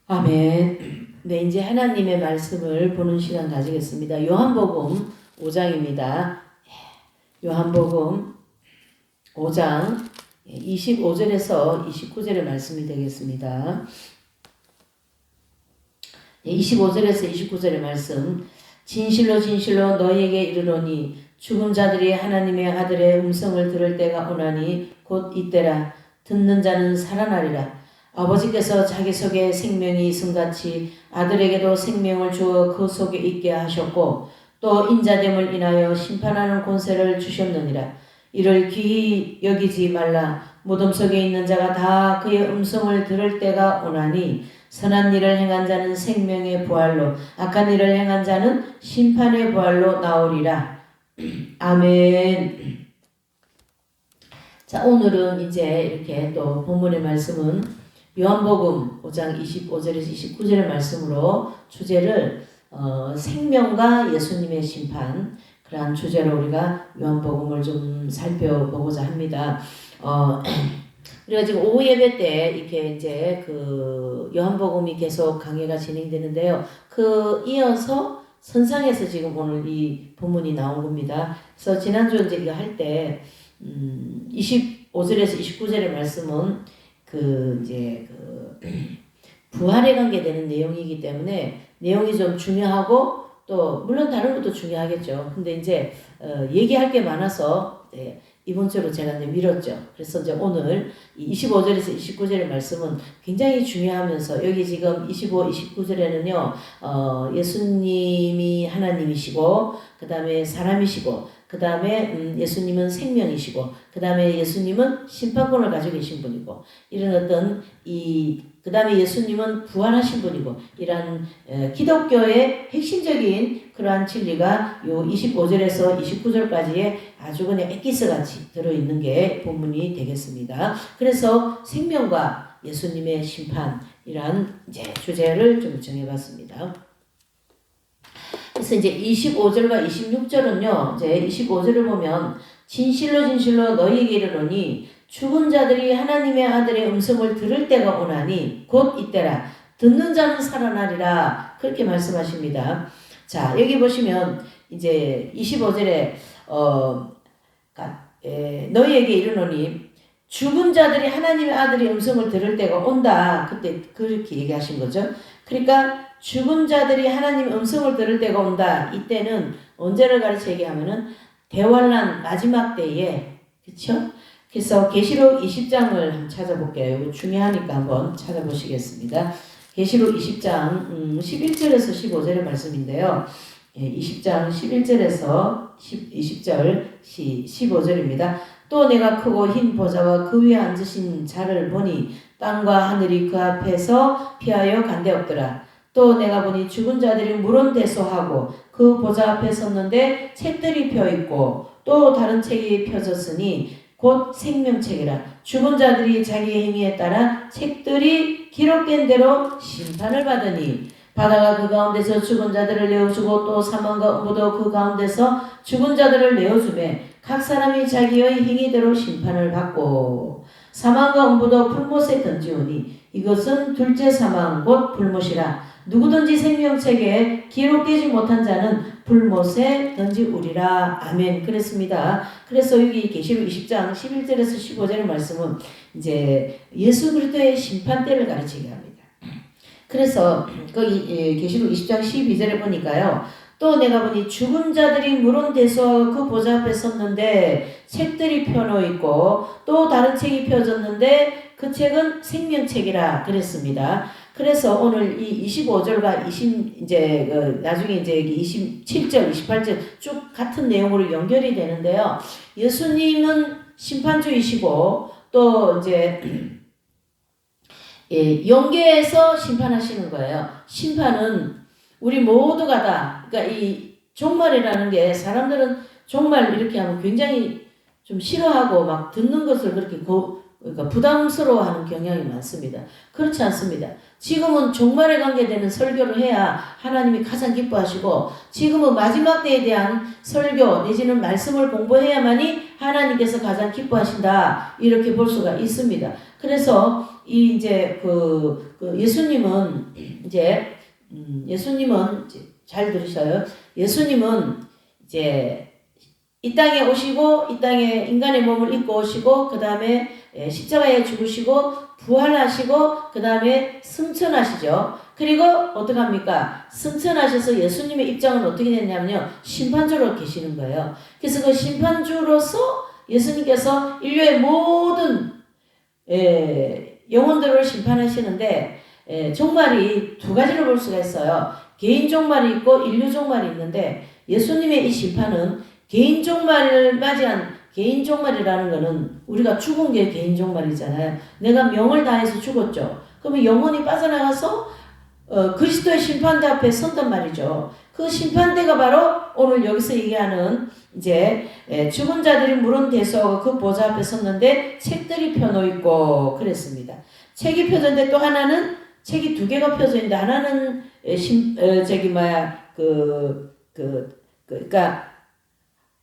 아멘. 네, 이제 하나님의 말씀을 보는 시간 가지겠습니다. 요한복음 5장입니다. 요한복음 5장 25절에서 29절의 말씀이 되겠습니다. 25절에서 29절의 말씀. 진실로 진실로 너희에게 이르노니 죽은 자들이 하나님의 아들의 음성을 들을 때가 오나니 곧 이때라. 듣는 자는 살아나리라. 아버지께서 자기 속에 생명이 있음같이 아들에게도 생명을 주어 그 속에 있게 하셨고 또 인자됨을 인하여 심판하는 권세를 주셨느니라. 이를 귀히 여기지 말라. 무덤 속에 있는 자가 다 그의 음성을 들을 때가 오나니 선한 일을 행한 자는 생명의 부활로 악한 일을 행한 자는 심판의 부활로 나오리라. 아멘. 자, 오늘은 이제 이렇게 또 본문의 말씀은 요한복음 5장 25절에서 29절의 말씀으로 주제를 생명과 예수님의 심판, 그러한 주제로 우리가 요한복음을 좀 살펴보고자 합니다. 우리가 지금 오후 예배 때 이렇게 이제 그 요한복음이 계속 강해가 진행되는데요. 그 이어서 선상에서 지금 오늘 이 본문이 나온 겁니다. 그래서 지난주 이제 이거 할 때 25절에서 29절의 말씀은 부활에 관계되는 내용이기 때문에 내용이 좀 중요하고 또 물론 다른 것도 중요하겠죠. 근데 이제 얘기할 게 많아서 이번 주로 제가 이제 미뤘죠. 그래서 이제 오늘 25절에서 29절의 말씀은 굉장히 중요하면서 여기 지금 25, 29절에는요, 예수님이 하나님이시고, 그 다음에 사람이시고, 그 다음에 예수님은 생명이시고, 그 다음에 예수님은 심판권을 가지고 계신 분이고, 이런 어떤 그 다음에 예수님은 부활하신 분이고, 이런 기독교의 핵심적인 그러한 진리가 요 25절에서 29절까지의 아주 그냥 엑기스같이 들어있는 게 본문이 되겠습니다. 그래서 생명과 예수님의 심판이란 이제 주제를 좀 정해봤습니다. 그래서 이제 25절과 26절은요, 이제 25절을 보면 진실로 진실로 너희에게 이르노니 죽은 자들이 하나님의 아들의 음성을 들을 때가 오나니 곧 이때라. 듣는 자는 살아나리라. 그렇게 말씀하십니다. 자, 여기 보시면 이제 25절에 너희에게 이르노니 죽은 자들이 하나님의 아들의 음성을 들을 때가 온다. 그때 그렇게 얘기하신 거죠. 그러니까 죽은 자들이 하나님의 음성을 들을 때가 온다. 이때는 언제를 가르쳐 얘기하면은 대환란 마지막 때에, 그렇죠? 그래서 계시록 20장을 찾아볼게요. 이거 중요하니까 한번 찾아보시겠습니다. 계시록 20장 11절에서 15절의 말씀인데요. 20장 11절에서 20절 15절입니다. 또 내가 크고 흰 보좌와 그 위에 앉으신 자를 보니 땅과 하늘이 그 앞에서 피하여 간데없더라. 또 내가 보니 죽은 자들이 물론대소하고 그 보좌 앞에 섰는데 책들이 펴있고 또 다른 책이 펴졌으니 곧 생명책이라. 죽은 자들이 자기의 행위에 따라 책들이 기록된 대로 심판을 받으니 바다가 그 가운데서 죽은 자들을 내어주고 또 사망과 음부도 그 가운데서 죽은 자들을 내어주매 각 사람이 자기의 행위대로 심판을 받고 사망과 음부도 불못에 던지오니 이것은 둘째 사망 곧 불못이라. 누구든지 생명책에 기록되지 못한 자는 불못에 던지우리라. 아멘. 그랬습니다. 그래서 여기 계시록 20장 11절에서 15절의 말씀은 이제 예수 그리스도의 심판대를 가르치게 합니다. 그래서 거기 계시록 20장 12절에 보니까요. 또 내가 보니 죽은 자들이 물론대서 그 보좌 앞에 섰는데 책들이 펴놓여 있고 또 다른 책이 펴졌는데 그 책은 생명책이라 그랬습니다. 그래서 오늘 이 25절과 나중에 이제 27절, 28절 쭉 같은 내용으로 연결이 되는데요. 예수님은 심판주이시고 또 이제 영계에서 심판하시는 거예요. 심판은 우리 모두가 다, 그러니까 이 종말이라는 게 사람들은 종말 이렇게 하면 굉장히 좀 싫어하고 막 듣는 것을 그렇게 그러니까 부담스러워하는 경향이 많습니다. 그렇지 않습니다. 지금은 종말에 관계되는 설교를 해야 하나님이 가장 기뻐하시고 지금은 마지막 때에 대한 설교 내지는 말씀을 공부해야만이 하나님께서 가장 기뻐하신다. 이렇게 볼 수가 있습니다. 그래서 이 이제 예수님은 예수님은 잘 들으셔요. 예수님은 이제 이 땅에 오시고 이 땅에 인간의 몸을 입고 오시고 그 다음에 십자가에 죽으시고 부활하시고 그 다음에 승천하시죠. 그리고 어떡합니까? 승천하셔서 예수님의 입장은 어떻게 됐냐면요. 심판주로 계시는 거예요. 그래서 그 심판주로서 예수님께서 인류의 모든 영혼들을 심판하시는데 종말이 두 가지로 볼 수가 있어요. 개인 종말이 있고 인류 종말이 있는데 예수님의 이 심판은 개인 종말을 맞이한 개인 종말이라는 것은 우리가 죽은 게 개인 종말이잖아요. 내가 명을 다해서 죽었죠. 그러면 영혼이 빠져나가서 그리스도의 심판대 앞에 선단 말이죠. 그 심판대가 바로 오늘 여기서 얘기하는 이제 죽은 자들이 물은 대서 그 보좌 앞에 섰는데 책들이 펴놓있고 그랬습니다. 책이 펴졌는데 또 하나는 책이 두 개가 펴져 있는데 하나는 그러니까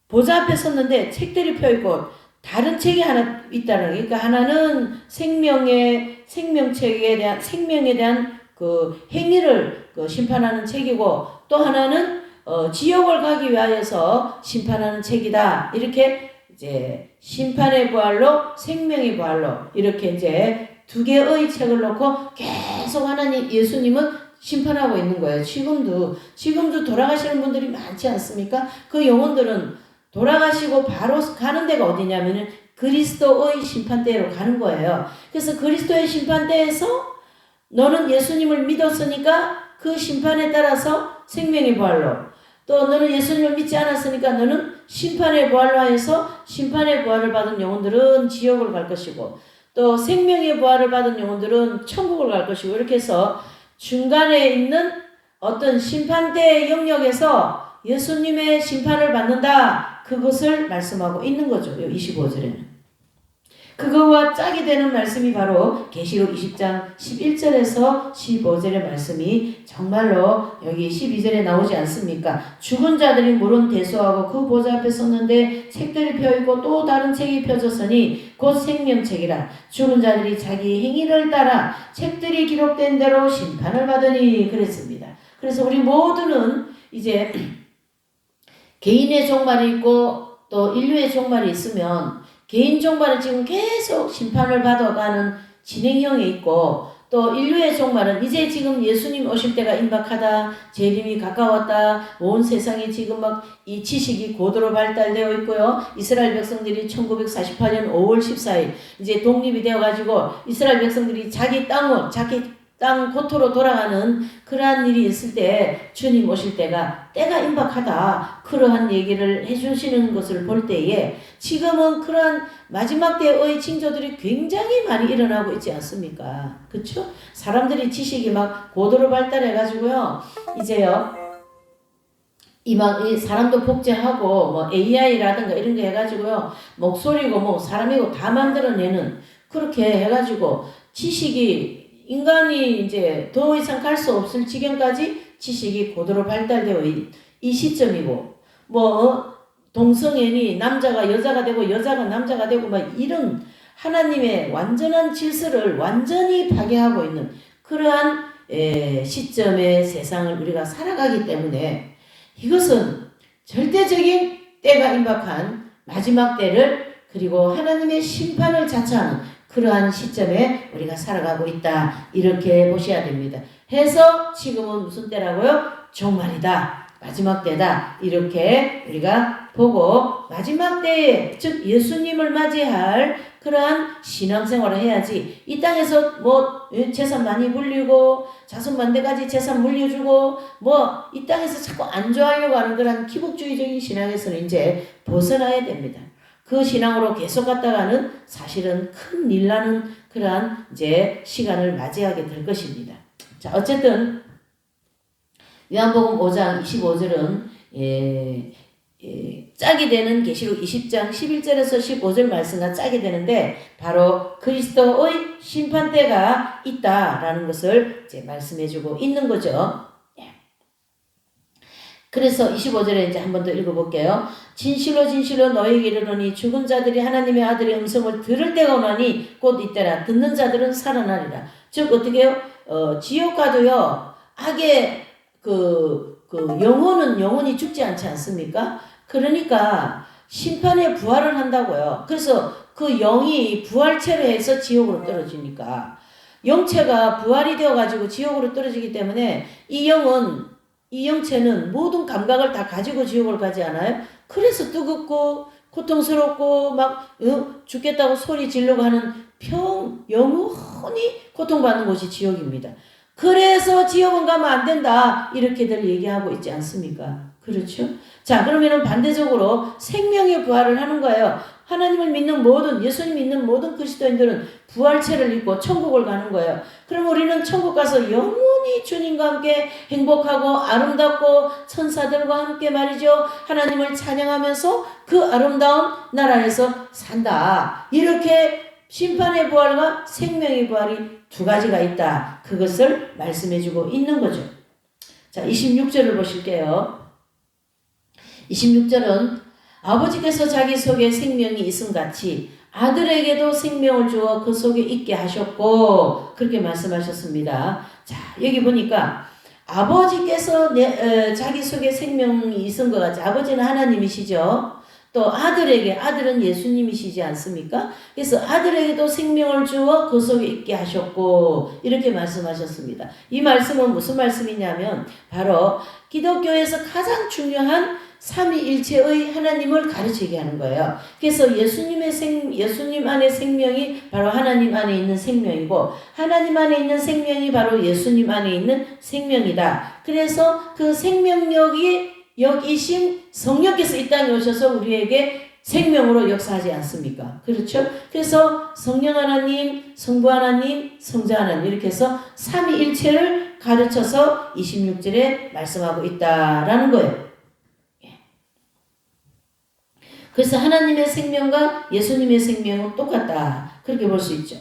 보좌 앞에 섰는데 책들이 펴있고 다른 책이 하나 있다는 거예요. 그러니까 하나는 생명책에 대한 생명에 대한 그 행위를 심판하는 책이고 또 하나는 지옥을 가기 위하여서 심판하는 책이다. 이렇게 이제 심판의 부활로 생명의 부활로 이렇게 이제 두 개의 책을 놓고 계속 하나님 예수님은 심판하고 있는 거예요. 지금도 돌아가시는 분들이 많지 않습니까? 그 영혼들은 돌아가시고 바로 가는 데가 어디냐면은 그리스도의 심판대로 가는 거예요. 그래서 그리스도의 심판대에서 너는 예수님을 믿었으니까 그 심판에 따라서 생명의 부활로 또 너는 예수님을 믿지 않았으니까 너는 심판의 부활로 하여서 심판의 부활을 받은 영혼들은 지옥을 갈 것이고 또 생명의 부활을 받은 영혼들은 천국을 갈 것이고 이렇게 해서 중간에 있는 어떤 심판대의 영역에서 예수님의 심판을 받는다. 그것을 말씀하고 있는 거죠. 25절에는. 그거와 짝이 되는 말씀이 바로 계시록 20장 11절에서 15절의 말씀이 정말로 여기 12절에 나오지 않습니까? 죽은 자들이 물은 대수하고 그 보좌 앞에 섰는데 책들이 펴있고 또 다른 책이 펴졌으니 곧 생명책이라. 죽은 자들이 자기 행위를 따라 책들이 기록된 대로 심판을 받으니 그랬습니다. 그래서 우리 모두는 이제 개인의 종말이 있고 또 인류의 종말이 있으면 개인 종말은 지금 계속 심판을 받아가는 진행형에 있고 또 인류의 종말은 이제 지금 예수님 오실 때가 임박하다. 재림이 가까웠다. 온 세상이 지금 막 이 지식이 고도로 발달되어 있고요. 이스라엘 백성들이 1948년 5월 14일 이제 독립이 되어가지고 이스라엘 백성들이 자기 땅 고토로 돌아가는 그러한 일이 있을 때 주님 오실 때가 임박하다. 그러한 얘기를 해주시는 것을 볼 때에 지금은 그러한 마지막 때의 징조들이 굉장히 많이 일어나고 있지 않습니까? 그렇죠? 사람들이 지식이 막 고도로 발달해가지고요. 이제요. 이 사람도 복제하고 뭐 AI라든가 이런 거 해가지고요. 목소리고 뭐 사람이고 다 만들어내는 그렇게 해가지고 지식이 인간이 이제 더 이상 갈 수 없을 지경까지 지식이 고도로 발달되어 이 시점이고 뭐 동성애니 남자가 여자가 되고 여자가 남자가 되고 막 이런 하나님의 완전한 질서를 완전히 파괴하고 있는 그러한 시점의 세상을 우리가 살아가기 때문에 이것은 절대적인 때가 임박한 마지막 때를 그리고 하나님의 심판을 자처하는 그러한 시점에 우리가 살아가고 있다. 이렇게 보셔야 됩니다. 해서 지금은 무슨 때라고요? 종말이다. 마지막 때다. 이렇게 우리가 보고 마지막 때에 즉 예수님을 맞이할 그러한 신앙생활을 해야지 이 땅에서 뭐 재산 많이 물리고 자손 만대까지 재산 물려주고 뭐 이 땅에서 자꾸 안 좋아하려고 하는 그런 기복주의적인 신앙에서는 이제 벗어나야 됩니다. 그 신앙으로 계속 갔다가는 사실은 큰 일 나는 그러한 이제 시간을 맞이하게 될 것입니다. 자, 어쨌든 요한복음 5장 25절은 짝이 되는 계시록 20장 11절에서 15절 말씀과 짝이 되는데 바로 그리스도의 심판대가 있다라는 것을 이제 말씀해주고 있는 거죠. 그래서 25절에 이제 한 번 더 읽어볼게요. 진실로 진실로 너희에게 이르노니 죽은 자들이 하나님의 아들의 음성을 들을 때가 오나니 곧 이때라. 듣는 자들은 살아나리라. 즉 어떻게 해요? 지옥 가도요. 악의 영혼은 영원히 죽지 않지 않습니까? 그러니까 심판에 부활을 한다고요. 그래서 그 영이 부활체로 해서 지옥으로 떨어지니까 영체가 부활이 되어가지고 지옥으로 떨어지기 때문에 이 영체는 모든 감각을 다 가지고 지옥을 가지 않아요? 그래서 뜨겁고 고통스럽고 막 죽겠다고 소리 지르고 하는 영원히 고통받는 곳이 지옥입니다. 그래서 지옥은 가면 안 된다 이렇게들 얘기하고 있지 않습니까? 그렇죠? 자, 그러면은 반대적으로 생명의 부활을 하는 거예요. 하나님을 믿는 예수님 믿는 모든 그리스도인들은 부활체를 입고 천국을 가는 거예요. 그럼 우리는 천국 가서 영원히 주님과 함께 행복하고 아름답고 천사들과 함께 말이죠. 하나님을 찬양하면서 그 아름다운 나라에서 산다. 이렇게 심판의 부활과 생명의 부활이 두 가지가 있다. 그것을 말씀해주고 있는 거죠. 자, 26절을 보실게요. 26절은 아버지께서 자기 속에 생명이 있음같이 아들에게도 생명을 주어 그 속에 있게 하셨고 그렇게 말씀하셨습니다. 자, 여기 보니까 아버지께서 자기 속에 생명이 있은 것 같이 아버지는 하나님이시죠. 또 아들은 예수님이시지 않습니까? 그래서 아들에게도 생명을 주어 그 속에 있게 하셨고 이렇게 말씀하셨습니다. 이 말씀은 무슨 말씀이냐면 바로 기독교에서 가장 중요한 삼위일체의 하나님을 가르치게 하는 거예요. 그래서 예수님 안에 생명이 바로 하나님 안에 있는 생명이고 하나님 안에 있는 생명이 바로 예수님 안에 있는 생명이다. 그래서 그 생명력이 역이신 성령께서 이 땅에 오셔서 우리에게 생명으로 역사하지 않습니까? 그렇죠? 그래서 성령 하나님, 성부 하나님, 성자 하나님 이렇게 해서 삼위일체를 가르쳐서 26절에 말씀하고 있다라는 거예요. 그래서 하나님의 생명과 예수님의 생명은 똑같다. 그렇게 볼 수 있죠.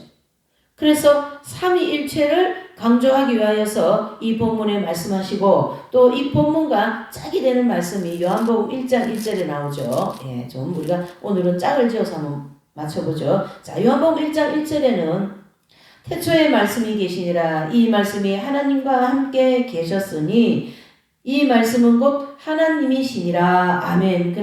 그래서 삼위일체를 강조하기 위하여서 이 본문에 말씀하시고 또 이 본문과 짝이 되는 말씀이 요한복음 1장 1절에 나오죠. 예, 좀 우리가 오늘은 짝을 지어서 한번 맞춰보죠. 자, 요한복음 1장 1절에는 태초에 말씀이 계시니라 이 말씀이 하나님과 함께 계셨으니 이 말씀은 곧 하나님이시니라. 아멘.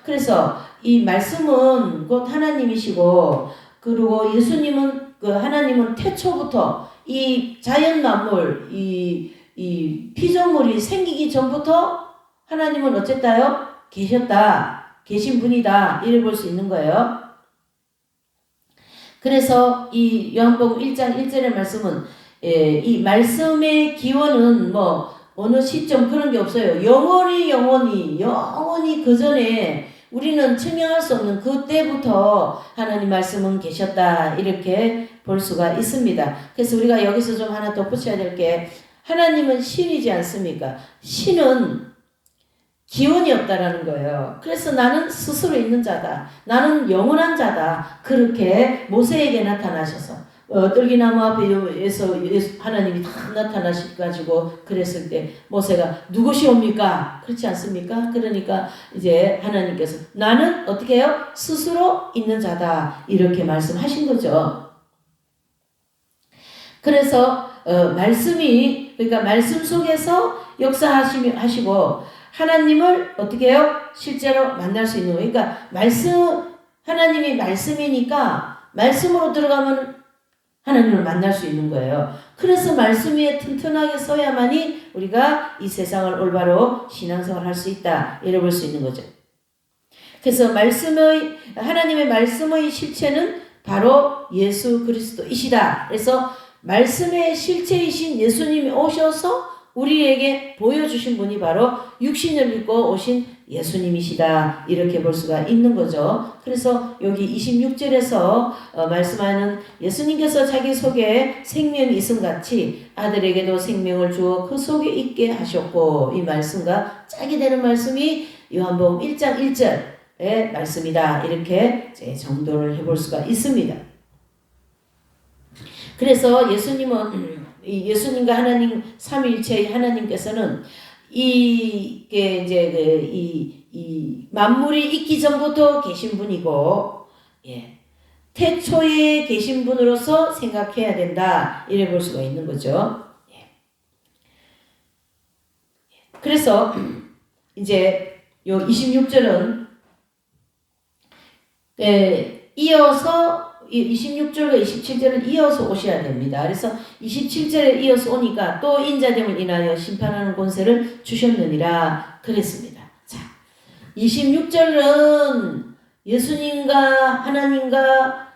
그래서 이 말씀은 곧 하나님이시고 그리고 예수님은 하나님은 태초부터 이 자연 만물 이 피조물이 생기기 전부터 하나님은 어쨌다요? 계신 분이다. 이래 볼 수 있는 거예요. 그래서 이 요한복음 1장 1절의 말씀은 이 말씀의 기원은 어느 시점 그런 게 없어요. 영원히 그 전에 우리는 증명할 수 없는 그때부터 하나님 말씀은 계셨다. 이렇게 볼 수가 있습니다. 그래서 우리가 여기서 좀 하나 덧붙여야 될 게 하나님은 신이지 않습니까? 신은 기원이 없다라는 거예요. 그래서 나는 스스로 있는 자다. 나는 영원한 자다. 그렇게 모세에게 나타나셔서 떨기나무 앞에서 하나님이 다 나타나셔가지고 그랬을 때 모세가 누구시옵니까? 그렇지 않습니까? 그러니까 이제 하나님께서 나는 어떻게 해요? 스스로 있는 자다. 이렇게 말씀하신 거죠. 그래서 그러니까 말씀 속에서 역사하시고 하나님을 어떻게 해요? 실제로 만날 수 있는 거예요. 그러니까 하나님이 말씀이니까 말씀으로 들어가면 하나님을 만날 수 있는 거예요. 그래서 말씀 위에 튼튼하게 서야만이 우리가 이 세상을 올바로 신앙생활을 할 수 있다. 이래 볼 수 있는 거죠. 그래서 하나님의 말씀의 실체는 바로 예수 그리스도이시다. 그래서 말씀의 실체이신 예수님이 오셔서 우리에게 보여주신 분이 바로 육신을 입고 오신 예수님이시다. 이렇게 볼 수가 있는 거죠. 그래서 여기 26절에서 말씀하는 예수님께서 자기 속에 생명이 있음같이 아들에게도 생명을 주어 그 속에 있게 하셨고 이 말씀과 짝이 되는 말씀이 요한복음 1장 1절의 말씀이다. 이렇게 정도를 해볼 수가 있습니다. 그래서 예수님과 하나님 삼위일체의 하나님께서는 이게 이제 이 만물이 있기 전부터 계신 분이고, 예. 태초에 계신 분으로서 생각해야 된다. 이래 볼 수가 있는 거죠. 예. 그래서 이제 요 26절은 이어서 26절과 27절을 이어서 오셔야 됩니다. 그래서 27절에 이어서 오니까 또 인자됨을 인하여 심판하는 권세를 주셨느니라 그랬습니다. 자, 26절은 예수님과 하나님과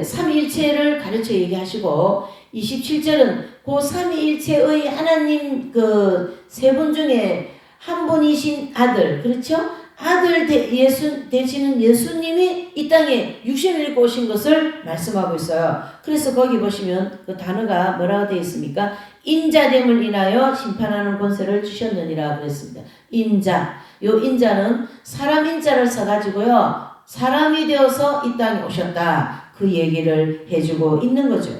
삼위일체를 가르쳐 얘기하시고 27절은 그 삼위일체의 하나님 그 세 분 중에 한 분이신 아들, 그렇죠? 아들 되시는 예수님이 이 땅에 육신을 입고 오신 것을 말씀하고 있어요. 그래서 거기 보시면 그 단어가 뭐라고 되어 있습니까? 인자됨을 인하여 심판하는 권세를 주셨느니라 그랬습니다. 인자. 요 인자는 사람 인자를 써가지고요. 사람이 되어서 이 땅에 오셨다. 그 얘기를 해주고 있는 거죠.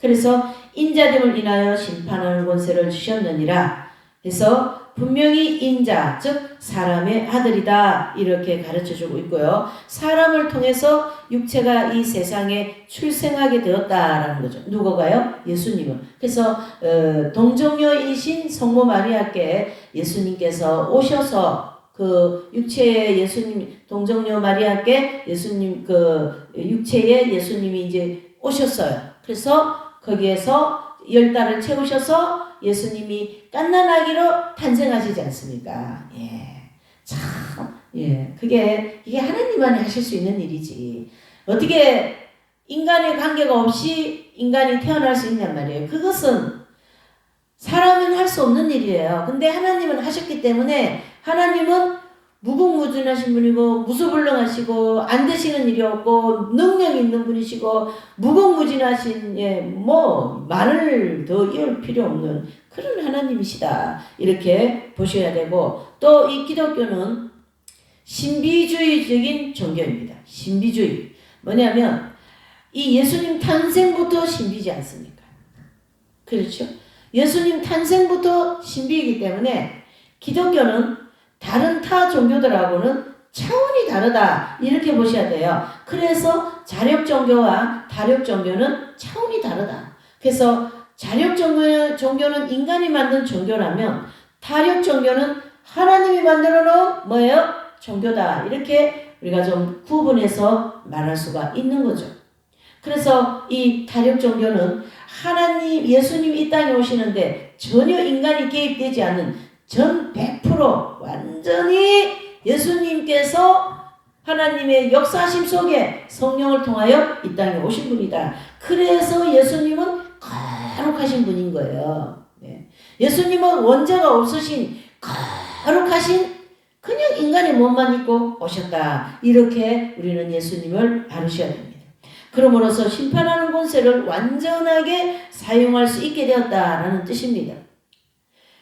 그래서 인자됨을 인하여 심판하는 권세를 주셨느니라. 그래서 분명히 인자, 즉 사람의 아들이다 이렇게 가르쳐주고 있고요. 사람을 통해서 육체가 이 세상에 출생하게 되었다라는 거죠. 누구가요? 예수님은. 그래서 동정녀이신 성모 마리아께 예수님께서 오셔서 그 육체의 예수님, 동정녀 마리아께 예수님 그 육체의 예수님이 이제 오셨어요. 그래서 거기에서 10달을 채우셔서 예수님이 갓난아기로 탄생하시지 않습니까? 예. 참, 예. 이게 하나님만이 하실 수 있는 일이지. 어떻게 인간의 관계가 없이 인간이 태어날 수 있냔 말이에요. 그것은 사람은 할 수 없는 일이에요. 근데 하나님은 하셨기 때문에 하나님은 무궁무진하신 분이고 무소불능하시고 안 되시는 일이 없고 능력이 있는 분이시고 무궁무진하신 말을 더 이을 필요 없는 그런 하나님이시다. 이렇게 보셔야 되고 또 이 기독교는 신비주의적인 종교입니다. 신비주의. 뭐냐면 이 예수님 탄생부터 신비지 않습니까? 그렇죠? 예수님 탄생부터 신비이기 때문에 기독교는 다른 타 종교들하고는 차원이 다르다. 이렇게 보셔야 돼요. 그래서 자력 종교와 타력 종교는 차원이 다르다. 그래서 자력 종교는 인간이 만든 종교라면 타력 종교는 하나님이 만들어 놓은 뭐예요? 종교다. 이렇게 우리가 좀 구분해서 말할 수가 있는 거죠. 그래서 이 타력 종교는 하나님, 예수님이 이 땅에 오시는데 전혀 인간이 개입되지 않는 전 100% 완전히 예수님께서 하나님의 역사심 속에 성령을 통하여 이 땅에 오신 분이다. 그래서 예수님은 거룩하신 분인 거예요. 네. 예수님은 원죄가 없으신 거룩하신 그냥 인간의 몸만 입고 오셨다. 이렇게 우리는 예수님을 알으셔야 됩니다. 그러므로서 심판하는 권세를 완전하게 사용할 수 있게 되었다라는 뜻입니다.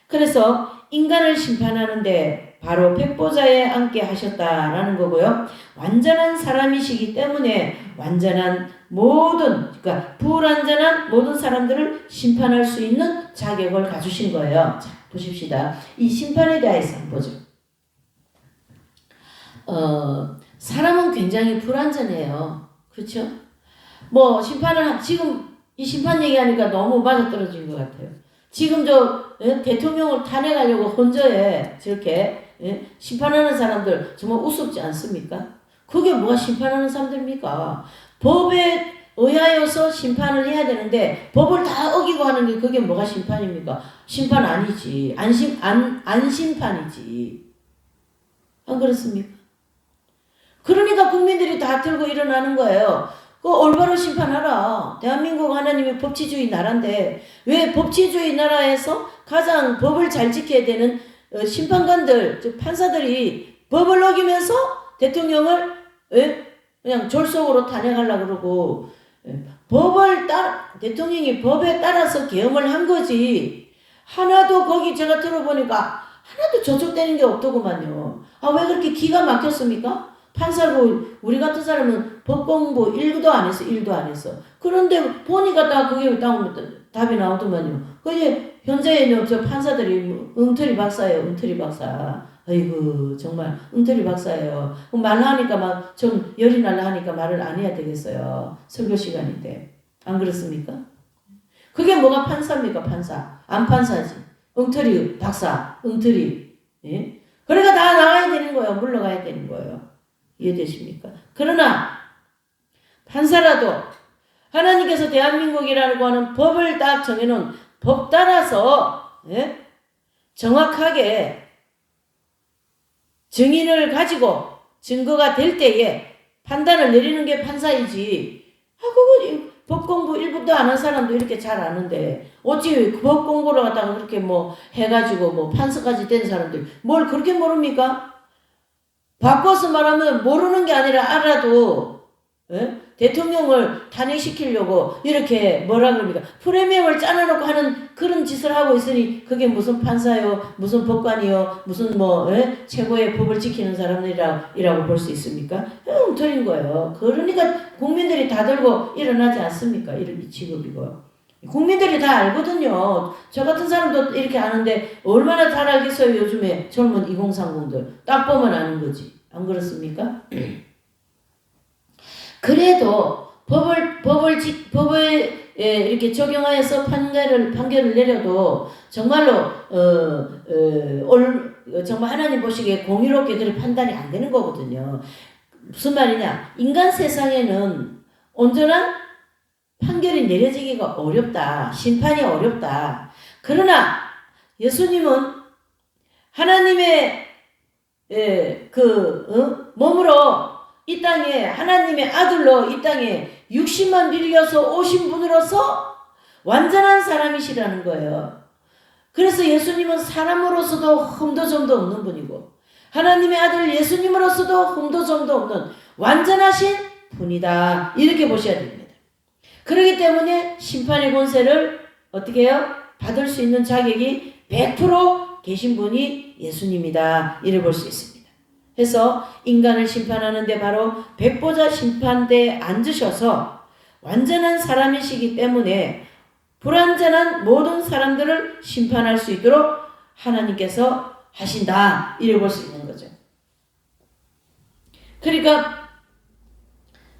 그래서 인간을 심판하는데 바로 백보자에 앉게 하셨다라는 거고요. 완전한 사람이시기 때문에 완전한 그러니까 불완전한 모든 사람들을 심판할 수 있는 자격을 가주신 거예요. 자, 보십시다. 이 심판에 대해서 한번 보죠. 사람은 굉장히 불완전해요. 그렇죠? 지금 이 심판 얘기하니까 너무 맞아떨어진 것 같아요. 지금 대통령을 탄핵하려고 헌저에 저렇게 심판하는 사람들 정말 우습지 않습니까? 그게 뭐가 심판하는 사람들입니까? 법에 의하여서 심판을 해야 되는데 법을 다 어기고 하는 게 그게 뭐가 심판입니까? 심판 아니지. 안 심판이지. 안 그렇습니까? 그러니까 국민들이 다 들고 일어나는 거예요. 올바로 심판하라. 대한민국 하나님의 법치주의 나라인데 왜 법치주의 나라에서 가장 법을 잘 지켜야 되는 심판관들, 즉 판사들이 법을 어기면서 대통령을 그냥 졸속으로 탄핵하려고 그러고 대통령이 법에 따라서 계엄을 한 거지 하나도 거기 제가 들어보니까 하나도 저촉되는 게 없더구만요. 왜 그렇게 기가 막혔습니까? 판사고 우리 같은 사람은 법 공부 1도 안 했어. 1도 안 했어. 그런데 보니까 다 그게 답이 나오더만요. 그게 현재 있는 저 판사들이 엉터리 박사예요. 엉터리 박사. 아이고 정말 엉터리 박사예요. 말하니까 막 좀 열이 날라 하니까 말을 안 해야 되겠어요. 설교 시간인데. 안 그렇습니까? 그게 뭐가 판사입니까? 판사. 안 판사지. 엉터리 박사. 엉터리. 예? 그러니까 다 나가야 되는 거예요. 물러가야 되는 거예요. 이해되십니까? 그러나 판사라도 하나님께서 대한민국이라고 하는 법을 딱 정해놓은 법 따라서 예? 정확하게 증인을 가지고 증거가 될 때에 판단을 내리는 게 판사이지. 그거 법 공부 1분도 안 한 사람도 이렇게 잘 아는데 어찌 법 공부를 갖다가 그렇게 뭐 해가지고 뭐 판사까지 된 사람들 뭘 그렇게 모릅니까? 바꿔서 말하면 모르는 게 아니라 알아도 예? 대통령을 탄핵시키려고 이렇게 뭐라 그럽니까? 프리미엄을 짜놔놓고 하는 그런 짓을 하고 있으니 그게 무슨 판사요, 무슨 법관이요, 무슨 뭐 예? 최고의 법을 지키는 사람들이라고 볼 수 있습니까? 엉터리인 거예요. 그러니까 국민들이 다 들고 일어나지 않습니까? 이런 직업이고. 국민들이 다 알거든요. 저 같은 사람도 이렇게 아는데 얼마나 잘 알겠어요. 요즘에 젊은 2030들. 딱 보면 아는 거지. 안 그렇습니까? 그래도 법을 이렇게 적용하여서 판결을 내려도 정말로 정말 하나님 보시기에 공의롭게 그렇게 판단이 안 되는 거거든요. 무슨 말이냐? 인간 세상에는 온전한 판결이 내려지기가 어렵다. 심판이 어렵다. 그러나 예수님은 하나님의 몸으로 이 땅에 하나님의 아들로 이 땅에 60만 빌려서 오신 분으로서 완전한 사람이시라는 거예요. 그래서 예수님은 사람으로서도 흠도 점도 없는 분이고 하나님의 아들 예수님으로서도 흠도 점도 없는 완전하신 분이다. 이렇게 보셔야 됩니다. 그렇기 때문에 심판의 권세를 어떻게 해요? 받을 수 있는 자격이 100% 계신 분이 예수님이다. 이를 볼 수 있습니다. 해서 인간을 심판하는데 바로 백보자 심판대에 앉으셔서 완전한 사람이시기 때문에 불완전한 모든 사람들을 심판할 수 있도록 하나님께서 하신다. 이를 볼 수 있는 거죠. 그러니까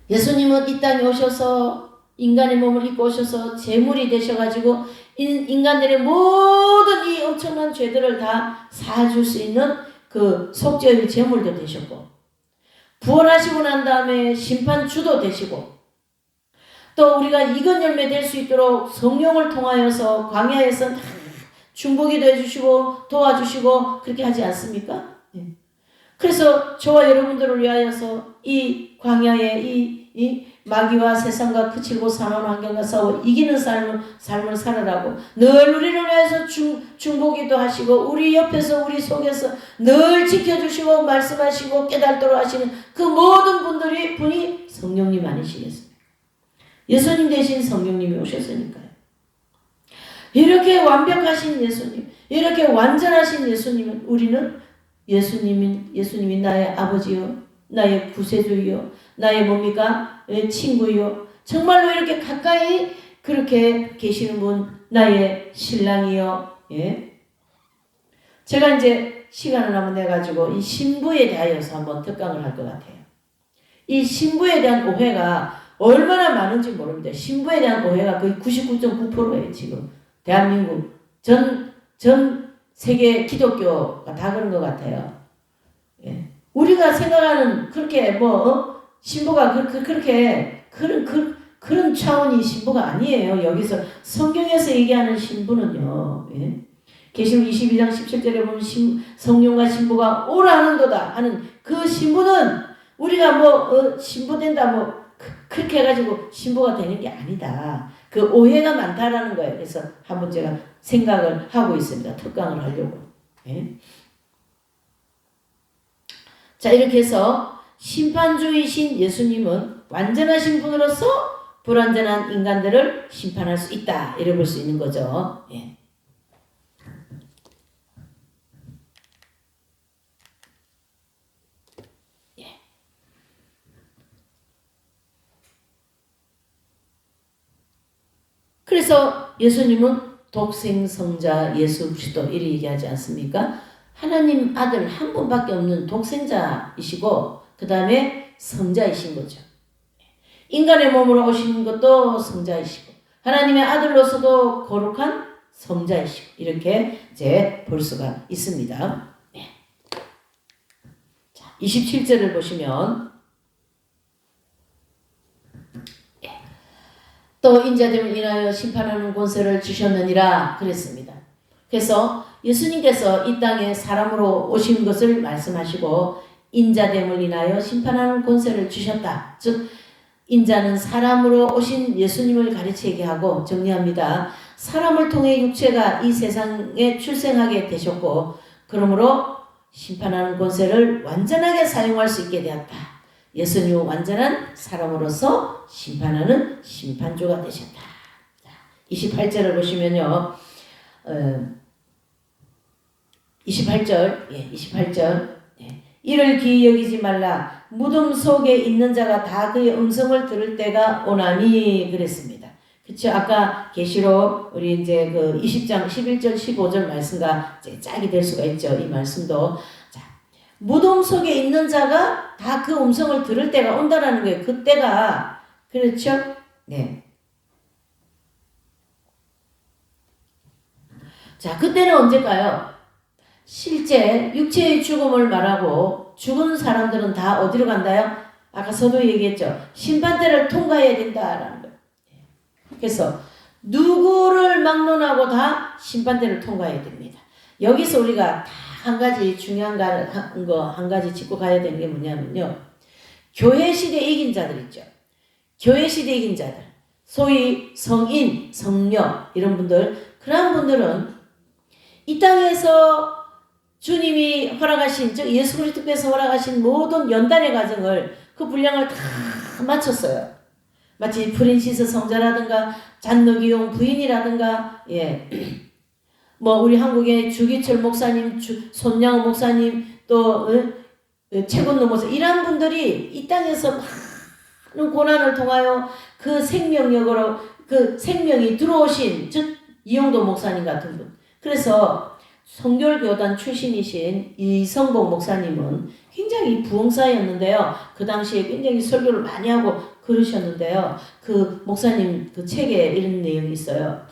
예수님은 이 땅에 오셔서 인간의 몸을 입고 오셔서 제물이 되셔가지고 인간들의 모든 이 엄청난 죄들을 다 사줄 수 있는 그 속죄의 제물도 되셨고 부활하시고 난 다음에 심판주도 되시고 또 우리가 익은 열매 될 수 있도록 성령을 통하여서 광야에서 중보기도 해주시고 도와주시고 그렇게 하지 않습니까? 그래서 저와 여러분들을 위하여서 이 광야에 이 마귀와 세상과 그칠고 사나운 환경과 싸워 이기는 삶을 살아라고 늘 우리를 위해서 중보기도 하시고 우리 옆에서 우리 속에서 늘 지켜주시고 말씀하시고 깨닫도록 하시는 그 모든 분이 성령님 아니시겠습니까? 예수님 대신 성령님이 오셨으니까요. 이렇게 완벽하신 예수님, 이렇게 완전하신 예수님은 우리는 예수님이 나의 아버지요, 나의 구세주요, 나의 뭡니까? 친구요. 정말로 이렇게 가까이 그렇게 계시는 분, 나의 신랑이요. 예. 제가 이제 시간을 한번 내가지고 이 신부에 대하여서 한번 특강을 할 것 같아요. 이 신부에 대한 오해가 얼마나 많은지 모릅니다. 신부에 대한 오해가 거의 99.9%예요, 지금. 대한민국 전 세계 기독교가 다 그런 것 같아요. 예. 우리가 생각하는 그렇게 신부가 그렇게 그런 차원이 신부가 아니에요. 여기서 성경에서 얘기하는 신부는요. 예. 계시록 22장 17절에 보면 성령과 신부가 오라 하는도다 하는 그 신부는 우리가 신부 된다 그렇게 해가지고 신부가 되는 게 아니다. 그 오해가 많다라는 거예요. 그래서 한번 제가 생각을 하고 있습니다. 특강을 하려고. 예. 자, 이렇게 해서 심판주이신 예수님은 완전하신 분으로서 불완전한 인간들을 심판할 수 있다. 이래 볼 수 있는 거죠. 예. 예. 그래서 예수님은 독생성자 예수 그리스도 이리 얘기하지 않습니까? 하나님 아들 한 분밖에 없는 독생자이시고 그 다음에 성자이신 거죠. 인간의 몸으로 오신 것도 성자이시고 하나님의 아들로서도 거룩한 성자이시고 이렇게 이제 볼 수가 있습니다. 네. 자, 27절을 보시면 또 인자됨을 인하여 심판하는 권세를 주셨느니라 그랬습니다. 그래서 예수님께서 이 땅에 사람으로 오신 것을 말씀하시고 인자됨을 인하여 심판하는 권세를 주셨다. 즉 인자는 사람으로 오신 예수님을 가르치게 하고 정리합니다. 사람을 통해 육체가 이 세상에 출생하게 되셨고 그러므로 심판하는 권세를 완전하게 사용할 수 있게 되었다. 예수님은 완전한 사람으로서 심판하는 심판주가 되셨다. 28절을 보시면요. 28절. 이를 귀히 여기지 말라. 무덤 속에 있는 자가 다 그의 음성을 들을 때가 오나니 그랬습니다. 그쵸? 아까 계시록 우리 이제 그 20장 11절 15절 말씀과 이제 짝이 될 수가 있죠. 이 말씀도. 자, 무덤 속에 있는 자가 다 그 음성을 들을 때가 온다라는 거예요. 그때가 그렇죠? 네. 자, 그때는 언제일까요? 실제 육체의 죽음을 말하고 죽은 사람들은 다 어디로 간다요? 아까 서도 얘기했죠. 심판대를 통과해야 된다라는 거예요. 그래서 누구를 막론하고 다 심판대를 통과해야 됩니다. 여기서 우리가 다 한 가지 중요한 거 한 가지 짚고 가야 되는 게 뭐냐면요. 교회 시대 이긴 자들 있죠. 교회 시대 이긴 자들. 소위 성인, 성녀 이런 분들. 그런 분들은 이 땅에서 주님이 허락하신 즉 예수 그리스도께서 허락하신 모든 연단의 과정을 그 분량을 다 마쳤어요. 마치 프랜시스 성자라든가 잔노기용 부인이라든가 뭐 우리 한국의 주기철 목사님, 손양호 목사님 또 최건노 목사 이런 분들이 이 땅에서 많은 고난을 통하여 그 생명력으로 그 생명이 들어오신 즉 이용도 목사님 같은 분. 그래서 성결교단 출신이신 이성복 목사님은 굉장히 부흥사였는데요. 그 당시에 굉장히 설교를 많이 하고 그러셨는데요. 그 목사님 그 책에 이런 내용이 있어요.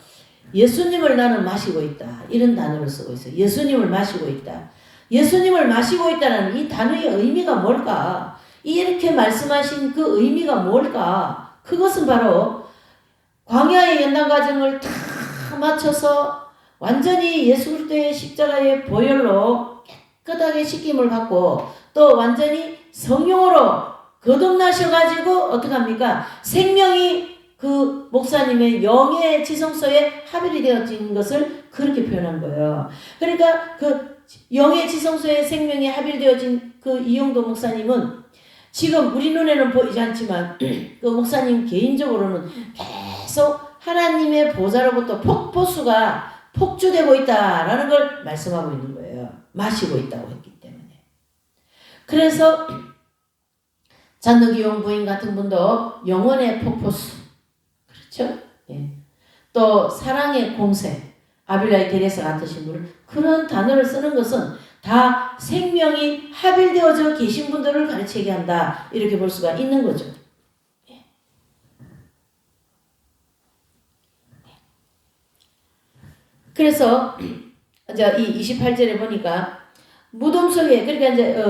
예수님을 나는 마시고 있다. 이런 단어를 쓰고 있어요. 예수님을 마시고 있다. 예수님을 마시고 있다는 이 단어의 의미가 뭘까? 이렇게 말씀하신 그 의미가 뭘까? 그것은 바로 광야의 연단 과정을 다 마쳐서 완전히 예수 그리스도의 십자가의 보혈로 깨끗하게 씻김을 받고 또 완전히 성령으로 거듭나셔가지고 어떡합니까? 생명이 그 목사님의 영의 지성소에 합일이 되어진 것을 그렇게 표현한 거예요. 그러니까 그 영의 지성소에 생명이 합일되어진 그 이용도 목사님은 지금 우리 눈에는 보이지 않지만 그 목사님 개인적으로는 계속 하나님의 보좌로부터 폭포수가 폭주되고 있다라는 걸 말씀하고 있는 거예요. 마시고 있다고 했기 때문에. 그래서 잔느기용 부인 같은 분도 영원의 폭포수 그렇죠? 또 사랑의 공세 아빌라의 데레사 같으신 분은 그런 단어를 쓰는 것은 다 생명이 합일되어져 계신 분들을 가르치게 한다 이렇게 볼 수가 있는 거죠. 그래서 이제 이 28절에 보니까 무덤 속에 그러니까 이제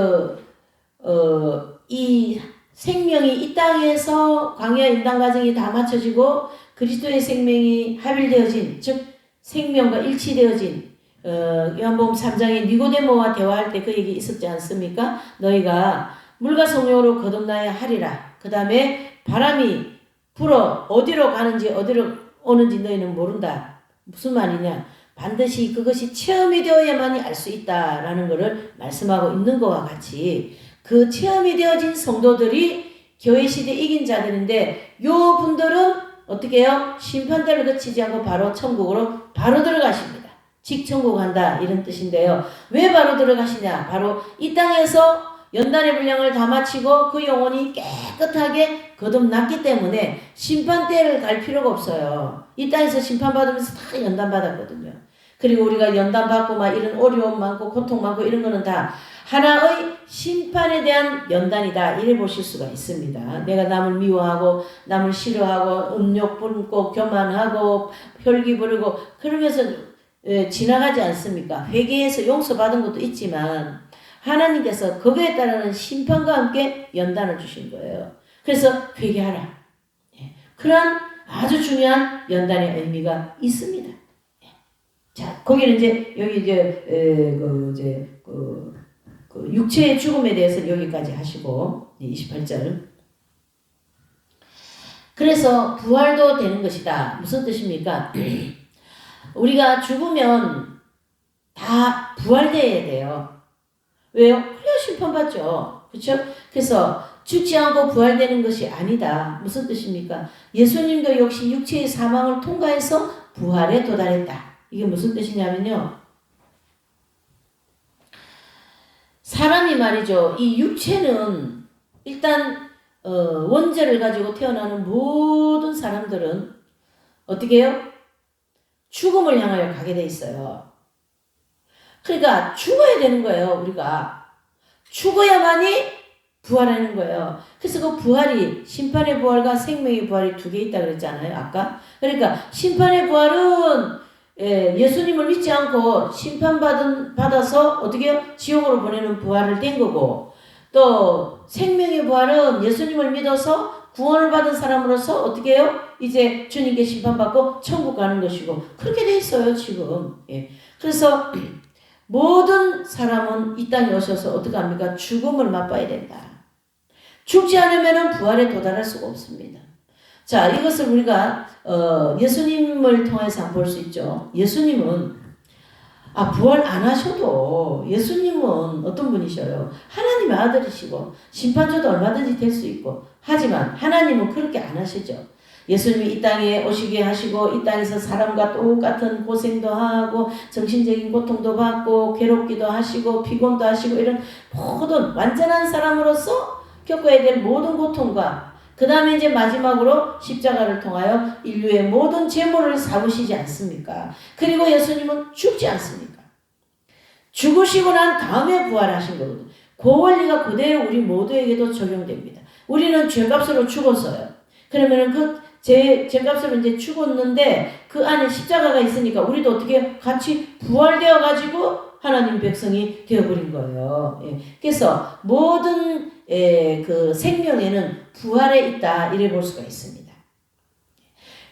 이 생명이 이 땅에서 광야 인당 과정이 다 맞춰지고 그리스도의 생명이 합일되어진 즉 생명과 일치되어진 요한복음 3장에 니고데모와 대화할 때 그 얘기 있었지 않습니까? 너희가 물과 성령으로 거듭나야 하리라. 그 다음에 바람이 불어 어디로 가는지 어디로 오는지 너희는 모른다. 무슨 말이냐? 반드시 그것이 체험이 되어야만이 알 수 있다라는 것을 말씀하고 있는 것과 같이 그 체험이 되어진 성도들이 교회 시대 이긴 자들인데 요 분들은 어떻게 해요? 심판대를 거치지 않고 바로 천국으로 바로 들어가십니다. 직천국 간다 이런 뜻인데요. 왜 바로 들어가시냐? 바로 이 땅에서 연단의 분량을 다 마치고 그 영혼이 깨끗하게 거듭났기 때문에 심판대를 갈 필요가 없어요. 이 땅에서 심판받으면서 다 연단받았거든요. 그리고 우리가 연단받고 막 이런 어려움 많고 고통 많고 이런 거는 다 하나의 심판에 대한 연단이다. 이래 보실 수가 있습니다. 내가 남을 미워하고 남을 싫어하고 음욕 품고 교만하고 혈기 부리고 그러면서 지나가지 않습니까? 회개해서 용서받은 것도 있지만 하나님께서 거기에 따르는 심판과 함께 연단을 주신 거예요. 그래서 회개하라. 그런 아주 중요한 연단의 의미가 있습니다. 자, 거기는 이제 여기 이제 육체의 죽음에 대해서 여기까지 하시고 28절. 그래서 부활도 되는 것이다. 무슨 뜻입니까? 우리가 죽으면 다 부활되어야 돼요. 왜요? 그래야 심판받죠. 그렇죠? 그래서 죽지 않고 부활되는 것이 아니다. 무슨 뜻입니까? 예수님도 역시 육체의 사망을 통과해서 부활에 도달했다. 이게 무슨 뜻이냐면요. 사람이 말이죠. 이 육체는 일단 원죄를 가지고 태어나는 모든 사람들은 어떻게 해요? 죽음을 향하여 가게 돼 있어요. 그러니까 죽어야 되는 거예요. 우리가 죽어야만이 부활하는 거예요. 그래서 그 부활이 심판의 부활과 생명의 부활이 두 개 있다 그랬잖아요. 아까. 그러니까 심판의 부활은 예수님을 믿지 않고 심판받아서 어떻게 해요? 지옥으로 보내는 부활을 된 거고, 또 생명의 부활은 예수님을 믿어서 구원을 받은 사람으로서 어떻게 해요? 이제 주님께 심판받고 천국 가는 것이고, 그렇게 돼 있어요 지금. 그래서 모든 사람은 이 땅에 오셔서 어떻게 합니까? 죽음을 맛봐야 된다. 죽지 않으면 부활에 도달할 수가 없습니다. 자, 이것을 우리가 예수님을 통해서 볼 수 있죠. 예수님은 부활 안 하셔도 예수님은 어떤 분이셔요? 하나님의 아들이시고 심판자도 얼마든지 될 수 있고, 하지만 하나님은 그렇게 안 하시죠. 예수님이 이 땅에 오시게 하시고 이 땅에서 사람과 똑같은 고생도 하고 정신적인 고통도 받고 괴롭기도 하시고 피곤도 하시고 이런 모든 완전한 사람으로서 겪어야 될 모든 고통과 그 다음에 이제 마지막으로 십자가를 통하여 인류의 모든 재물을 삼으시지 않습니까? 그리고 예수님은 죽지 않습니까? 죽으시고 난 다음에 부활하신 거거든요. 그 원리가 그대로 우리 모두에게도 적용됩니다. 우리는 죄값으로 죽었어요. 그러면은 그 죄값으로 이제 죽었는데 그 안에 십자가가 있으니까 우리도 어떻게 같이 부활되어 가지고 하나님 백성이 되어버린 거예요. 그래서 모든 그 생명에는 부활에 있다 이래 볼 수가 있습니다.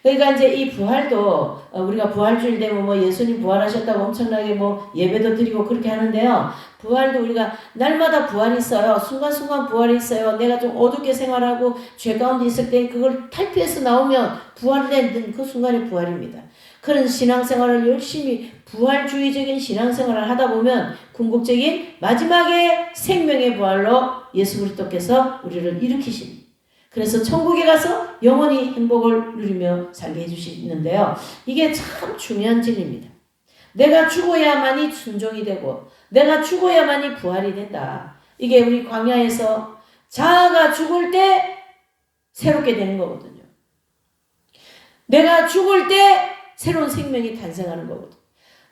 그러니까 이제 이 부활도 우리가 부활주일 되면 뭐 예수님 부활하셨다고 엄청나게 뭐 예배도 드리고 그렇게 하는데요. 부활도 우리가 날마다 부활이 있어요. 순간순간 부활이 있어요. 내가 좀 어둡게 생활하고 죄 가운데 있을 때 그걸 탈피해서 나오면 부활된 그 순간의 부활입니다. 그런 신앙생활을 열심히 부활주의적인 신앙생활을 하다 보면 궁극적인 마지막에 생명의 부활로 예수 그리스도께서 우리를 일으키십니다. 그래서 천국에 가서 영원히 행복을 누리며 살게 해주시는데요. 이게 참 중요한 진리입니다. 내가 죽어야만이 순종이 되고 내가 죽어야만이 부활이 된다. 이게 우리 광야에서 자아가 죽을 때 새롭게 되는 거거든요. 내가 죽을 때 새로운 생명이 탄생하는 거거든요.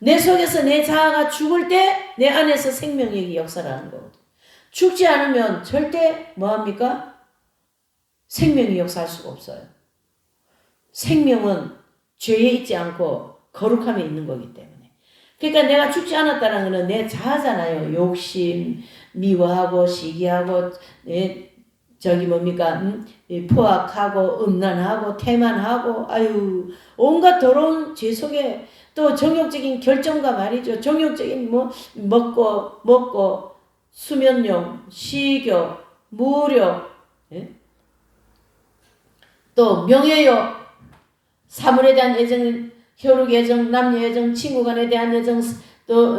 내 속에서 내 자아가 죽을 때 내 안에서 생명력이 역사하는 거거든요. 죽지 않으면 절대 뭐합니까? 생명이 역사할 수가 없어요. 생명은 죄에 있지 않고 거룩함에 있는 거기 때문에. 그러니까 내가 죽지 않았다는 것은 내 자아잖아요. 욕심, 미워하고 시기하고 포악하고 음란하고 태만하고 온갖 더러운 죄 속에 또 정욕적인 결정과 말이죠. 정욕적인 먹고 수면용, 식욕, 무력, 또 명예욕, 사물에 대한 애정, 혈육 애정, 남녀 애정, 친구 간에 대한 애정, 또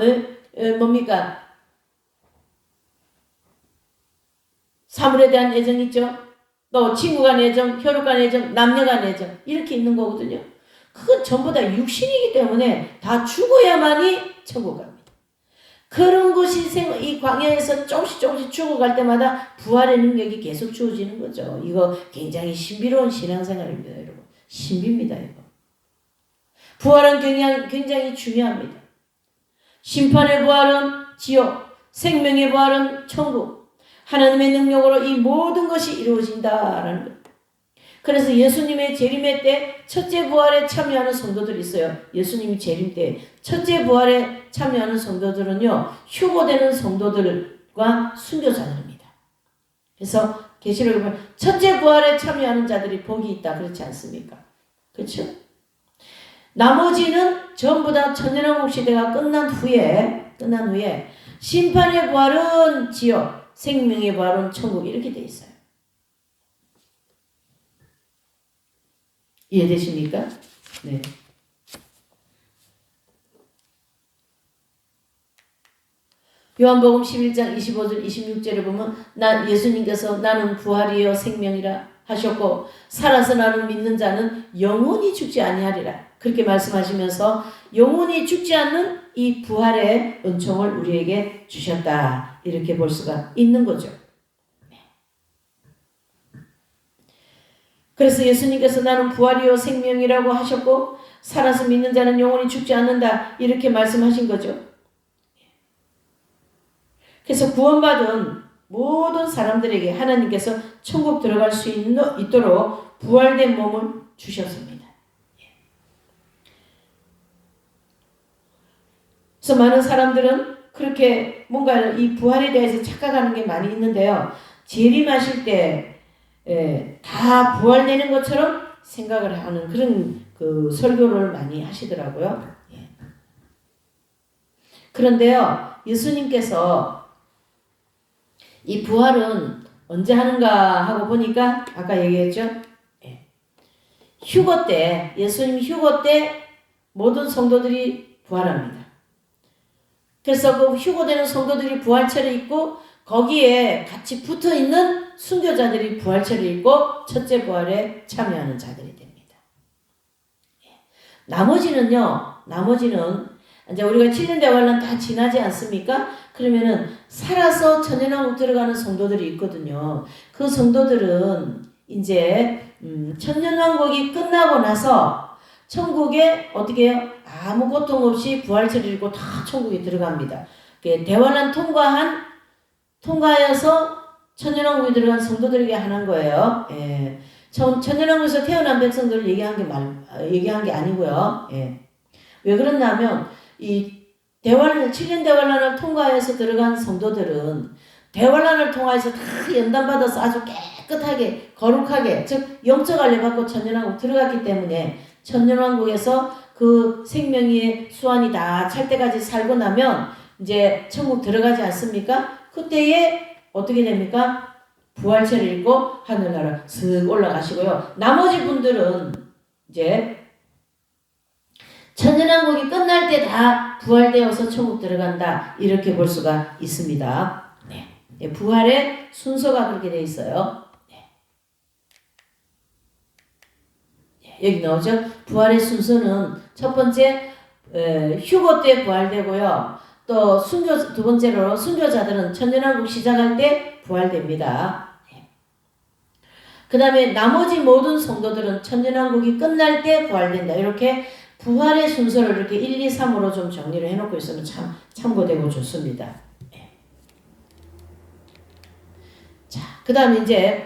사물에 대한 애정 있죠. 또 친구 간 애정, 혈육 간 애정, 남녀 간 애정 이렇게 있는 거거든요. 그건 전부 다 육신이기 때문에 다 죽어야만이 천국 갑니다. 그런 것이 이 광야에서 조금씩 죽어갈 때마다 부활의 능력이 계속 주어지는 거죠. 이거 굉장히 신비로운 신앙생활입니다, 여러분. 신비입니다, 이거. 부활은 굉장히 중요합니다. 심판의 부활은 지옥, 생명의 부활은 천국. 하나님의 능력으로 이 모든 것이 이루어진다라는 것. 그래서 예수님의 재림의 때 첫째 부활에 참여하는 성도들이 있어요. 예수님이 재림 때 첫째 부활에 참여하는 성도들은요, 휴고되는 성도들과 순교자들입니다. 그래서 계시록에 보면 첫째 부활에 참여하는 자들이 복이 있다 그렇지 않습니까? 그렇죠? 나머지는 전부 다 천년왕국 시대가 끝난 후에 심판의 부활은 지옥, 생명의 부활은 천국 이렇게 돼 있어요. 이해되십니까? 네. 요한복음 11장 25절 26절에 보면 예수님께서 나는 부활이요 생명이라 하셨고 살아서 나는 믿는 자는 영원히 죽지 아니하리라 그렇게 말씀하시면서 영원히 죽지 않는 이 부활의 은총을 우리에게 주셨다 이렇게 볼 수가 있는 거죠. 그래서 예수님께서 나는 부활이요 생명이라고 하셨고 살아서 믿는 자는 영원히 죽지 않는다 이렇게 말씀하신 거죠. 그래서 구원받은 모든 사람들에게 하나님께서 천국 들어갈 수 있도록 부활된 몸을 주셨습니다. 그래서 많은 사람들은 그렇게 뭔가 이 부활에 대해서 착각하는 게 많이 있는데요. 재림하실 때 다 부활되는 것처럼 생각을 하는 그런 그 설교를 많이 하시더라고요. 그런데요, 예수님께서 이 부활은 언제 하는가 하고 보니까 아까 얘기했죠. 휴거 때, 예수님 휴거 때 모든 성도들이 부활합니다. 그래서 그 휴거되는 성도들이 부활체를 입고 거기에 같이 붙어있는 순교자들이 부활체를 입고 첫째 부활에 참여하는 자들이 됩니다. 나머지는 이제 우리가 7년 대환란 다 지나지 않습니까? 그러면은 살아서 천년왕국 들어가는 성도들이 있거든요. 그 성도들은 이제 천년왕국이 끝나고 나서 천국에 어떻게 해요? 아무 고통 없이 부활체를 입고 다 천국에 들어갑니다. 대환란 통과하여서 천년왕국에 들어간 성도들에게 하는 거예요. 천년왕국에서 태어난 백성들을 얘기한 게 아니고요. 왜 그러냐면 이 7년 대환란을 통과해서 들어간 성도들은 대환란을 통해서 다 연단받아서 아주 깨끗하게 거룩하게 즉 영적 할례 받고 천년왕국 들어갔기 때문에 천년왕국에서 그 생명의 수완이 다 찰 때까지 살고 나면 이제 천국 들어가지 않습니까? 그때에 어떻게 됩니까? 부활체를 입고 하늘나라 슥 올라가시고요. 나머지 분들은 이제 천년왕국이 끝날 때 다 부활되어서 천국 들어간다 이렇게 볼 수가 있습니다. 네. 부활의 순서가 그렇게 되어 있어요. 여기 나오죠. 부활의 순서는 첫 번째 휴거 때 부활되고요. 또 두 번째로 순교자들은 천년왕국 시작할 때 부활됩니다. 그 다음에 나머지 모든 성도들은 천년왕국이 끝날 때 부활된다. 이렇게 부활의 순서를 이렇게 1, 2, 3으로 좀 정리를 해놓고 있으면 참 참고되고 좋습니다. 자, 그 다음에 이제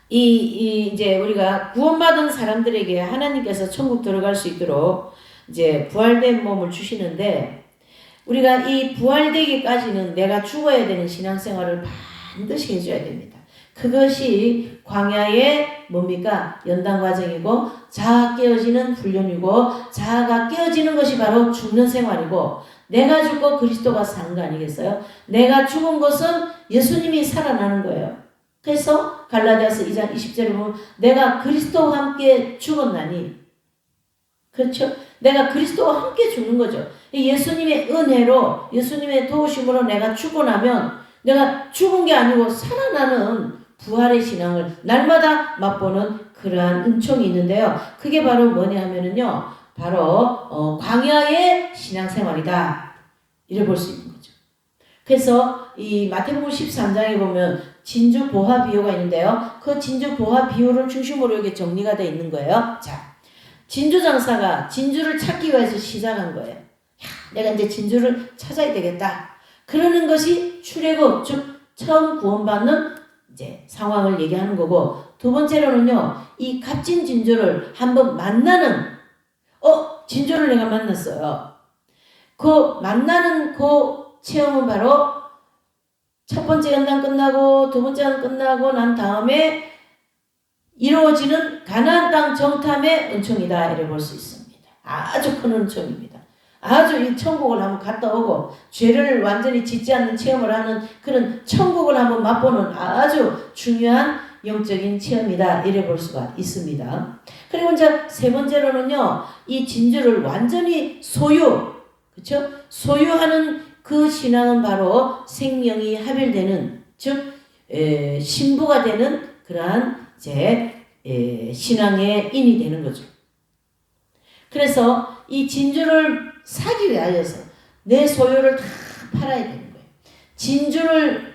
이제 우리가 구원받은 사람들에게 하나님께서 천국 들어갈 수 있도록 이제 부활된 몸을 주시는데 우리가 이 부활되기까지는 내가 죽어야 되는 신앙생활을 반드시 해줘야 됩니다. 그것이 광야의 뭡니까? 연단 과정이고 자아 깨어지는 훈련이고 자아가 깨어지는 것이 바로 죽는 생활이고 내가 죽고 그리스도가 사는 거 아니겠어요? 내가 죽은 것은 예수님이 살아나는 거예요. 그래서 갈라디아서 2장 20절에 보면 내가 그리스도와 함께 죽었나니 그렇죠? 내가 그리스도와 함께 죽는 거죠. 예수님의 은혜로 예수님의 도우심으로 내가 죽고 나면 내가 죽은 게 아니고 살아나는 부활의 신앙을 날마다 맛보는 그러한 은총이 있는데요. 그게 바로 뭐냐 하면은요. 바로 광야의 신앙생활이다. 이래 볼 수 있는 거죠. 그래서 이 마태복음 13장에 보면 진주 보화 비유가 있는데요. 그 진주 보화 비유를 중심으로 이게 정리가 되어 있는 거예요. 자, 진주 장사가 진주를 찾기 위해서 시작한 거예요. 야, 내가 이제 진주를 찾아야 되겠다. 그러는 것이 출애굽, 즉 처음 구원받는 이제 상황을 얘기하는 거고, 두 번째로는요, 이 값진 진주를 한번 만나는, 진주를 내가 만났어요. 그 만나는 그 체험은 바로 첫 번째 연단 끝나고 두 번째 연단 끝나고 난 다음에 이루어지는 가나안 땅 정탐의 은총이다, 이래 볼 수 있습니다. 아주 큰 은총입니다. 아주 이 천국을 한번 갔다 오고 죄를 완전히 짓지 않는 체험을 하는 그런 천국을 한번 맛보는 아주 중요한 영적인 체험이다, 이래 볼 수가 있습니다. 그리고 이제 세 번째로는요, 이 진주를 완전히 그렇죠? 소유하는 그 신앙은 바로 생명이 합일되는, 즉 신부가 되는 그러한 이제 신앙의 인이 되는 거죠. 그래서 이 진주를 사기 위하여서 내 소유를 다 팔아야 되는 거예요.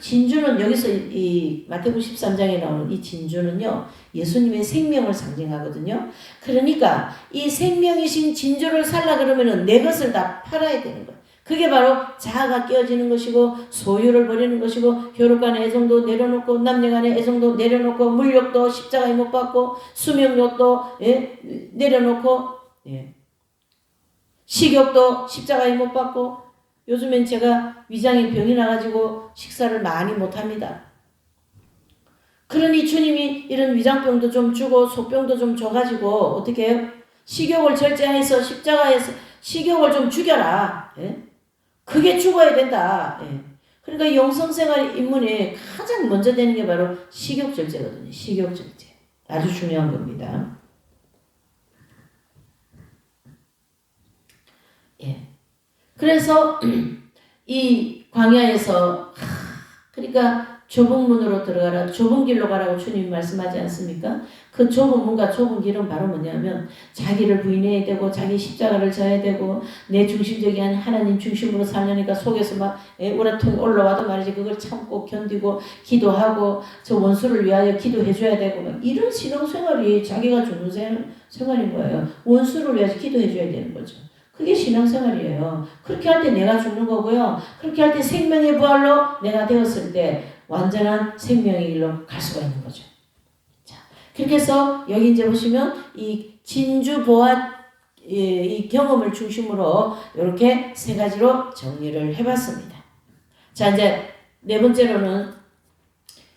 진주는 여기서 이 마태복음 13장에 나오는 이 진주는요, 예수님의 생명을 상징하거든요. 그러니까 이 생명이신 진주를 살라 그러면은 내 것을 다 팔아야 되는 거예요. 그게 바로 자아가 깨어지는 것이고, 소유를 버리는 것이고, 혈육간의 애정도 내려놓고, 남녀간의 애정도 내려놓고, 물욕도 십자가에 못 박고, 수명욕도 내려놓고, 식욕도 십자가에 못 박고. 요즘엔 제가 위장에 병이 나가지고 식사를 많이 못합니다. 그러니 주님이 이런 위장병도 좀 주고 소병도 좀 줘가지고 어떻게 해요? 식욕을 절제해서 십자가에서 식욕을 좀 죽여라. 그게 죽어야 된다. 그러니까 영성생활 입문에 가장 먼저 되는 게 바로 식욕 절제거든요. 식욕 절제. 아주 중요한 겁니다. 그래서 이 광야에서 그러니까 좁은 문으로 들어가라, 좁은 길로 가라고 주님이 말씀하지 않습니까? 그 좁은 문과 좁은 길은 바로 뭐냐면 자기를 부인해야 되고 자기 십자가를 져야 되고 내 중심적인 하나님 중심으로 살려니까 속에서 막 우라통이 올라와도 말이지 그걸 참고 견디고 기도하고 저 원수를 위하여 기도해 줘야 되고 막 이런 신앙생활이 자기가 죽는 생활인 거예요. 원수를 위해서 기도해 줘야 되는 거죠. 그게 신앙생활이에요. 그렇게 할 때 내가 죽는 거고요. 그렇게 할 때 생명의 부활로 내가 되었을 때 완전한 생명의 길로 갈 수가 있는 거죠. 자, 그렇게 해서 여기 이제 보시면 이 진주 보아 이 경험을 중심으로 이렇게 세 가지로 정리를 해봤습니다. 자, 이제 네 번째로는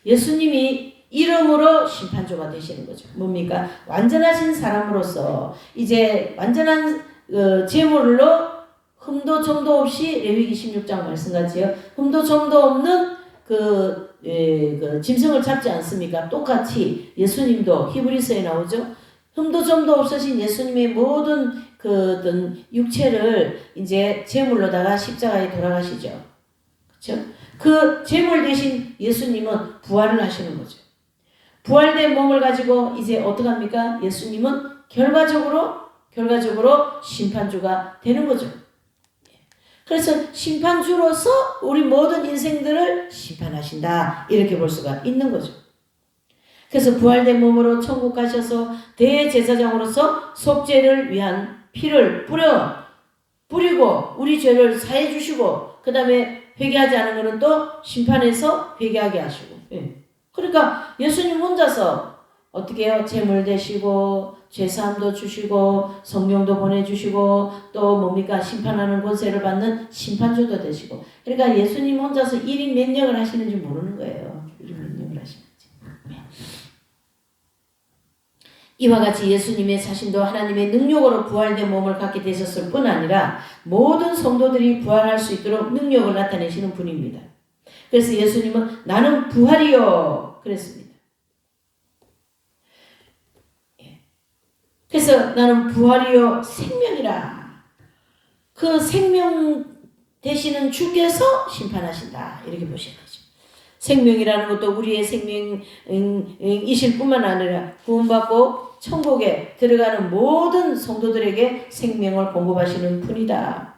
예수님이 이름으로 심판조가 되시는 거죠. 뭡니까? 완전하신 사람으로서 이제 완전한 제물로 흠도 점도 없이 레위기 16장 말씀같이요. 흠도 점도 없는 그 짐승을 잡지 않습니까? 똑같이 예수님도 히브리서에 나오죠. 흠도 점도 없으신 예수님의 모든 그 육체를 이제 제물로다가 십자가에 돌아가시죠. 그렇죠? 그 제물 대신 예수님은 부활을 하시는 거죠. 부활된 몸을 가지고 이제 어떡합니까? 예수님은 결과적으로 심판주가 되는 거죠. 그래서 심판주로서 우리 모든 인생들을 심판하신다, 이렇게 볼 수가 있는 거죠. 그래서 부활된 몸으로 천국 가셔서 대제사장으로서 속죄를 위한 피를 뿌리고 우리 죄를 사해 주시고 그 다음에 회개하지 않은 것은 또 심판해서 회개하게 하시고. 그러니까 예수님 혼자서 어떻게 해요? 제물 되시고 죄사함도 주시고 성령도 보내주시고 또 뭡니까? 심판하는 권세를 받는 심판주도 되시고. 그러니까 예수님 혼자서 1인 몇 역을 하시는지 모르는 거예요. 1인 몇 역을 하시는지. 이와 같이 예수님의 자신도 하나님의 능력으로 부활된 몸을 갖게 되셨을 뿐 아니라 모든 성도들이 부활할 수 있도록 능력을 나타내시는 분입니다. 그래서 예수님은 나는 부활이요 그랬습니다. 그래서 나는 부활이요 생명이라. 그 생명 되시는 주께서 심판하신다, 이렇게 보시는 거죠. 생명이라는 것도 우리의 생명이실 뿐만 아니라 구원받고 천국에 들어가는 모든 성도들에게 생명을 공급하시는 분이다.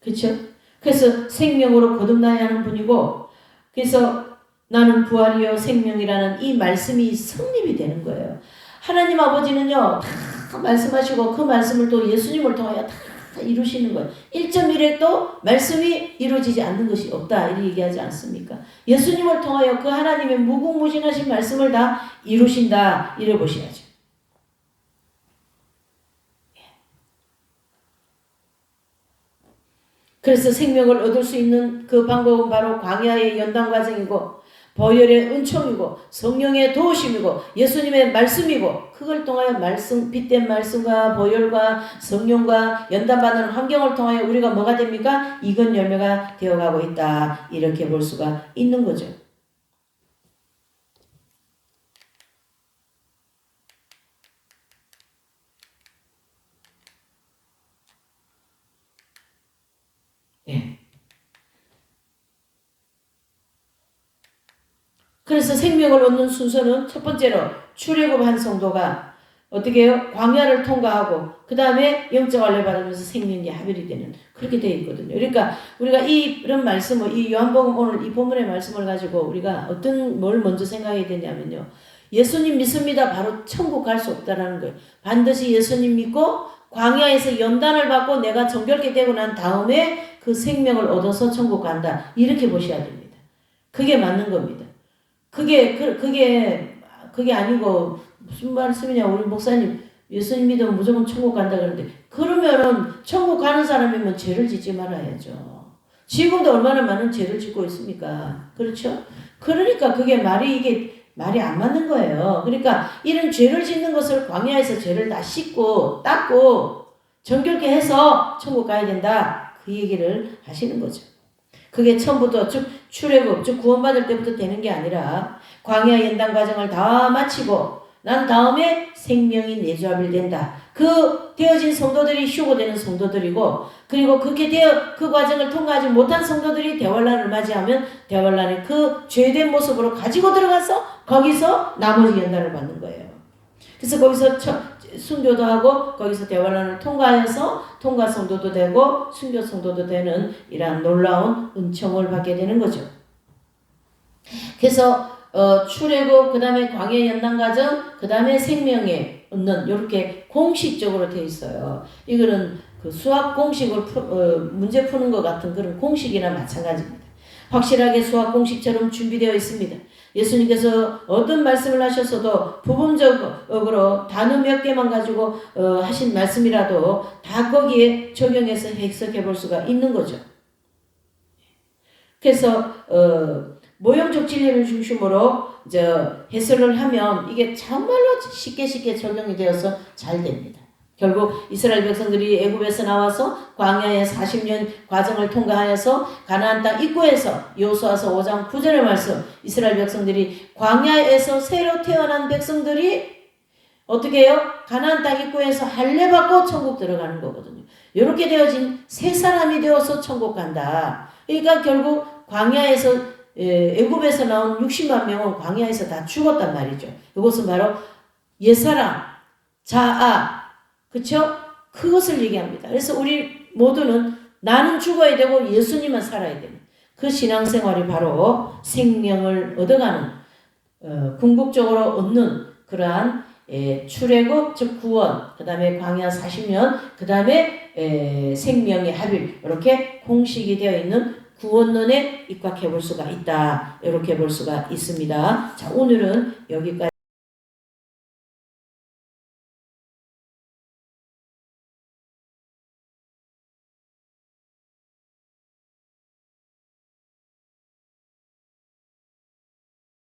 그렇죠? 그래서 생명으로 거듭나야 하는 분이고, 그래서 나는 부활이요 생명이라는 이 말씀이 성립이 되는 거예요. 하나님 아버지는요 다 말씀하시고 그 말씀을 또 예수님을 통하여 다 이루시는 거예요. 1.1에 말씀이 이루어지지 않는 것이 없다 이렇게 얘기하지 않습니까? 예수님을 통하여 그 하나님의 무궁무진하신 말씀을 다 이루신다 이래 보셔야죠. 그래서 생명을 얻을 수 있는 그 방법은 바로 광야의 연단 과정이고 보혈의 은총이고 성령의 도우심이고 예수님의 말씀이고 그걸 통하여 말씀, 빛된 말씀과 보혈과 성령과 연단받는 환경을 통하여 우리가 뭐가 됩니까? 익은 열매가 되어가고 있다. 이렇게 볼 수가 있는 거죠. 예. 그래서 생명을 얻는 순서는 첫 번째로 출애굽한 성도가 어떻게 해요? 광야를 통과하고 그 다음에 영적 할례 받으면서 생명이 합일이 되는 그렇게 되어 있거든요. 그러니까 우리가 이런 말씀을 이 요한복음 오늘 이 본문의 말씀을 가지고 우리가 어떤 뭘 먼저 생각해야 되냐면요. 예수님 믿습니다. 바로 천국 갈 수 없다라는 거예요. 반드시 예수님 믿고 광야에서 연단을 받고 내가 정결케 되고 난 다음에 그 생명을 얻어서 천국 간다. 이렇게 보셔야 됩니다. 그게 맞는 겁니다. 그게 아니고 무슨 말씀이냐 우리 목사님 예수님 믿으면 무조건 천국 간다 그러는데 그러면은 천국 가는 사람이면 죄를 짓지 말아야죠. 지금도 얼마나 많은 죄를 짓고 있습니까? 그렇죠? 그러니까 이게 말이 안 맞는 거예요. 그러니까 이런 죄를 짓는 것을 광야에서 죄를 다 씻고 닦고 정결케 해서 천국 가야 된다. 그 얘기를 하시는 거죠. 그게 처음부터 즉 출애굽 즉 구원받을 때부터 되는 게 아니라 광야 연단 과정을 다 마치고 난 다음에 생명이 내주합일 된다. 그 되어진 성도들이 휴고되는 성도들이고 그리고 그 과정을 통과하지 못한 성도들이 대환란을 맞이하면 대환란의 그 죄된 모습으로 가지고 들어가서 거기서 나머지 연단을 받는 거예요. 그래서 거기서 순교도 하고 거기서 대환란을 통과해서 통과 성도도 되고 순교 성도도 되는 이러한 놀라운 은총을 받게 되는 거죠. 그래서 출애굽 그다음에 광야 연단 과정 그다음에 생명에 얻는 이렇게 공식적으로 되어 있어요. 이거는 그 수학 공식을 문제 푸는 것 같은 그런 공식이나 마찬가지입니다. 확실하게 수학 공식처럼 준비되어 있습니다. 예수님께서 어떤 말씀을 하셨어도 부분적으로 단어 몇 개만 가지고 하신 말씀이라도 다 거기에 적용해서 해석해 볼 수가 있는 거죠. 그래서 모형적 진리를 중심으로 해설을 하면 이게 정말로 쉽게 적용이 되어서 잘 됩니다. 결국 이스라엘 백성들이 애굽에서 나와서 광야의 40년 과정을 통과하여서 가나안 땅 입구에서 여호수아서 5장 9절의 말씀 이스라엘 백성들이 광야에서 새로 태어난 백성들이 어떻게 해요? 가나안 땅 입구에서 할례 받고 천국 들어가는 거거든요. 이렇게 되어진 새 사람이 되어서 천국 간다. 그러니까 결국 광야에서 애굽에서 나온 60만 명은 광야에서 다 죽었단 말이죠. 이것은 바로 옛사람, 자아, 그쵸? 그것을 얘기합니다. 그래서 우리 모두는 나는 죽어야 되고 예수님만 살아야 됩니다. 그 신앙생활이 바로 생명을 얻어가는 궁극적으로 얻는 그러한 출애굽 즉 구원 그 다음에 광야 40년 그 다음에 생명의 합일 이렇게 공식이 되어 있는 구원론에 입각해 볼 수가 있다. 이렇게 볼 수가 있습니다. 자, 오늘은 여기까지